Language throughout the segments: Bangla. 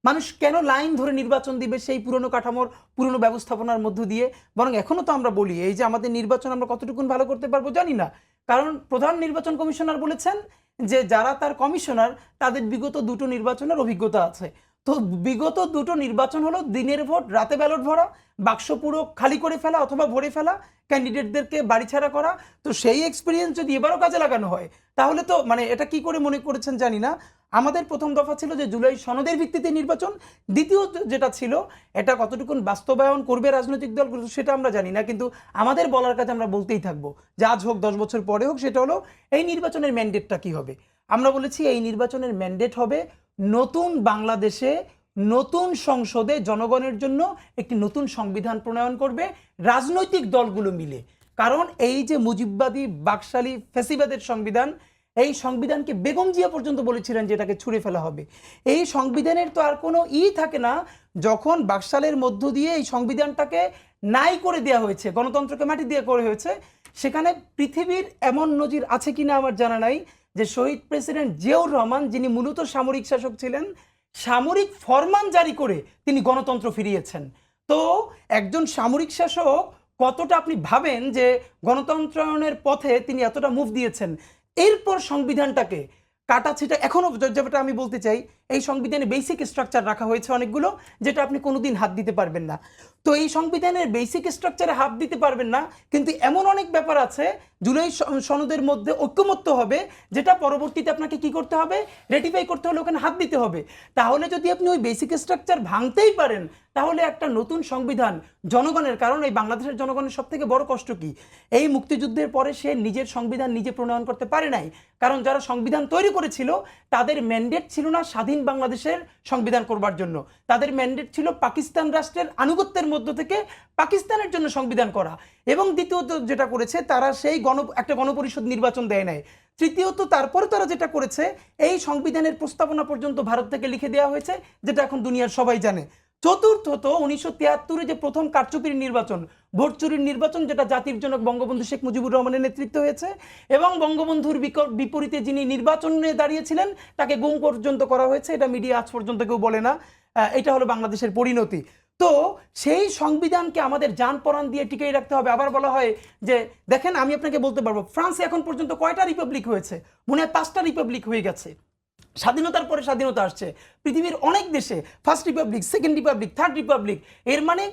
মানুষ কেন লাইন ধরে নির্বাচন দিবে সেই পুরনো কাঠামোর পুরনো ব্যবস্থাপনার মধ্য দিয়ে? বরং এখনও তো আমরা বলি এই যে আমাদের নির্বাচন আমরা কতটুকুন ভালো করতে পারবো জানি না, কারণ প্রধান নির্বাচন কমিশনার বলেছেন যে যারা তার কমিশনার তাদের বিগত দুটো নির্বাচনের অভিজ্ঞতা আছে। তো বিগত দুটো নির্বাচন হলো দিনের ভোট, রাতে ব্যালট ভরা, বাক্স পুরো খালি করে ফেলা অথবা ভরে ফেলা, ক্যান্ডিডেটদেরকে বাড়ি ছাড়া করা। তো সেই এক্সপিরিয়েন্স যদি এবারও কাজে লাগানো হয় তাহলে তো মানে এটা কি করে মনে করেছেন জানি না। আমাদের প্রথম দফা ছিল যে জুলাই সনদের ভিত্তিতে নির্বাচন, দ্বিতীয় যেটা ছিল এটা কতটুকুন বাস্তবায়ন করবে রাজনৈতিক দলগুলো সেটা আমরা জানি না, কিন্তু আমাদের বলার কাজ আমরা বলতেই থাকবো, যে আজ হোক 10 বছর পরে হোক, সেটা হলো এই নির্বাচনের ম্যান্ডেটটা কি হবে। আমরা বলেছি এই নির্বাচনের ম্যান্ডেট হবে নতুন বাংলাদেশে নতুন সংসদে জনগণের জন্য একটি নতুন সংবিধান প্রণয়ন করবে রাজনৈতিক দলগুলো মিলে। কারণ এই যে মুজিববাদী বাকশালী ফ্যাসিবাদের সংবিধান, এই সংবিধানকে বেগম জিয়া পর্যন্ত বলেছিলেন যে এটাকে ছুঁড়ে ফেলা হবে। এই সংবিধানের তো আর কোনো থাকে না, যখন বাকশালের মধ্য দিয়ে এই সংবিধানটাকে নাই করে দেওয়া হয়েছে, গণতন্ত্রকে মাটি দিয়ে করে হয়েছে, সেখানে পৃথিবীর এমন নজির আছে কিনা আমার জানা নাই যে শহীদ প্রেসিডেন্ট জিয়াউর রহমান, যিনি মূলত সামরিক শাসক ছিলেন, সামরিক ফরমান জারি করে তিনি গণতন্ত্র ফিরিয়েছেন। তো একজন সামরিক শাসক কতটা আপনি ভাবেন যে গণতন্ত্রায়নের পথে তিনি এতটা মুভ দিয়েছেন, এরপর সংবিধানটাকে কাটাছিটা এখনো যেটা আমি বলতে চাই, এই সংবিধানে বেসিক স্ট্রাকচার রাখা হয়েছে অনেকগুলো যেটা আপনি কোনোদিন হাত দিতে পারবেন না। তো এই সংবিধানের বেসিক স্ট্রাকচারে হাত দিতে পারবেন না, কিন্তু এমন অনেক ব্যাপার আছে জুলাই সনদের মধ্যে ঐক্যমত্য হবে, যেটা পরবর্তীতে আপনাকে কি করতে হবে, রেটিফাই করতে হলে ওখানে হাত দিতে হবে। তাহলে যদি আপনি ওই বেসিক স্ট্রাকচার ভাঙতেই পারেন তাহলে একটা নতুন সংবিধান জনগণের, কারণ এই বাংলাদেশের জনগণের সব থেকে বড় কষ্ট কি, এই মুক্তিযুদ্ধের পরে সে নিজের সংবিধান নিজে প্রণয়ন করতে পারে নাই, কারণ যারা সংবিধান তৈরি করেছিল তাদের ম্যান্ডেট ছিল না স্বাধীন বাংলাদেশের সংবিধান করবার জন্য, তাদের ম্যান্ডেট ছিল পাকিস্তান রাষ্ট্রের আনুগত্যের মধ্য থেকে পাকিস্তানের জন্য সংবিধান করা। এবং দ্বিতীয়ত যেটা করেছে তারা সেই একটা গণপরিষদ নির্বাচন দেয় নাই। তৃতীয়ত তারপরে তারা যেটা করেছে, এই সংবিধানের প্রস্তাবনা পর্যন্ত ভারত থেকে লিখে দেওয়া হয়েছে, যেটা এখন দুনিয়ার সবাই জানে। চতুর্থত 1973 যে প্রথম কারচুপির নির্বাচন, ভোট চুরির নির্বাচন, যেটা জাতির জনক বঙ্গবন্ধু শেখ মুজিবুর রহমানের নেতৃত্ব হয়েছে, এবং বঙ্গবন্ধুর বিপরীতে যিনি নির্বাচনে দাঁড়িয়েছিলেন তাকে গুম পর্যন্ত করা হয়েছে, এটা মিডিয়া আজ পর্যন্ত কেউ বলে না। এটা হলো বাংলাদেশের পরিণতি। তো সেই সংবিধানকে আমাদের জান পরাণ দিয়ে টিকিয়ে রাখতে হবে। আবার বলা হয় যে দেখেন, আমি আপনাকে বলতে পারবো ফ্রান্সে এখন পর্যন্ত কয়টা রিপাবলিক হয়েছে, মনে হয় 5টা রিপাবলিক হয়ে গেছে। স্বাধীনতার পরে স্বাধীনতা আসছে পৃথিবীর অনেক দেশে, first Republic, second Republic, third Republic. এর মানে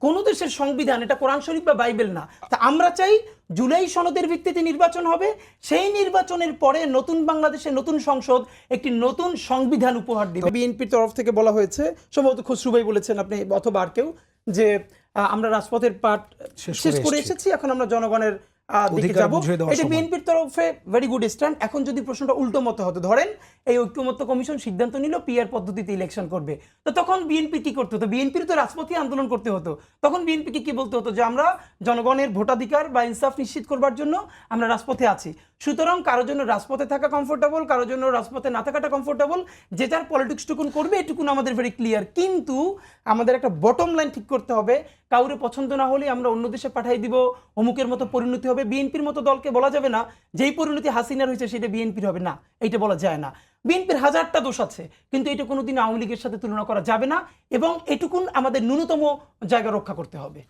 কোন দেশের সংবিধান এটা কোরআন শরীফ বা বাইবেল না। তা আমরা চাই জুলাই সনদের ভিত্তিতে নির্বাচন হবে, সেই নির্বাচনের পরে নতুন বাংলাদেশে নতুন সংসদ একটি নতুন সংবিধান উপহার দিবে। বিএনপির তরফ থেকে বলা হয়েছে, সম্ভবত খসরু ভাই বলেছেন আপনি অথবা আর কেউ, যে আমরা রাজপথের পাঠ শেষ করে এসেছি, এখন আমরা জনগণের দিকে যাব। এটা বিএনপির তরফে ভেরি গুড স্ট্যান্ড। এখন যদি প্রশ্নটা উল্টো মতো হতো, ধরেন এই ঐক্যমত্য কমিশন সিদ্ধান্ত নিল পিআর পদ্ধতিতে ইলেকশন করবে, তো তখন বিএনপি কি করতে হতো? বিএনপির তো রাজপথে আন্দোলন করতে হতো। তখন বিএনপিকে কি বলতে হতো? যে আমরা জনগণের ভোটাধিকার বা ইনসাফ নিশ্চিত করবার জন্য আমরা রাজপথে আছি। সুতরাং কারোর জন্য রাজপথে থাকা কমফোর্টেবল, কারোর জন্য রাজপথে না থাকাটা কমফোর্টেবল, যে যার পলিটিক্স টুকুন করবে, এটুকুন আমাদের ভেরি ক্লিয়ার। কিন্তু আমাদের একটা বটম লাইন ঠিক করতে হবে, কাউরে পছন্দ না হলে আমরা অন্য দেশে পাঠাই দিব, অমুকের মতো পরিণতি হবে। বিএনপির মতো দলকে বলা যাবে না যেই পরিণতি হাসিনার হয়েছে সেটা বিএনপির হবে না, এইটা বলা যায় না। বিএনপির হাজারটা দোষ আছে, কিন্তু এটা কোনোদিন আওয়ামী লীগের সাথে তুলনা করা যাবে না, এবং এটুকুন আমাদের ন্যূনতম জায়গা রক্ষা করতে হবে।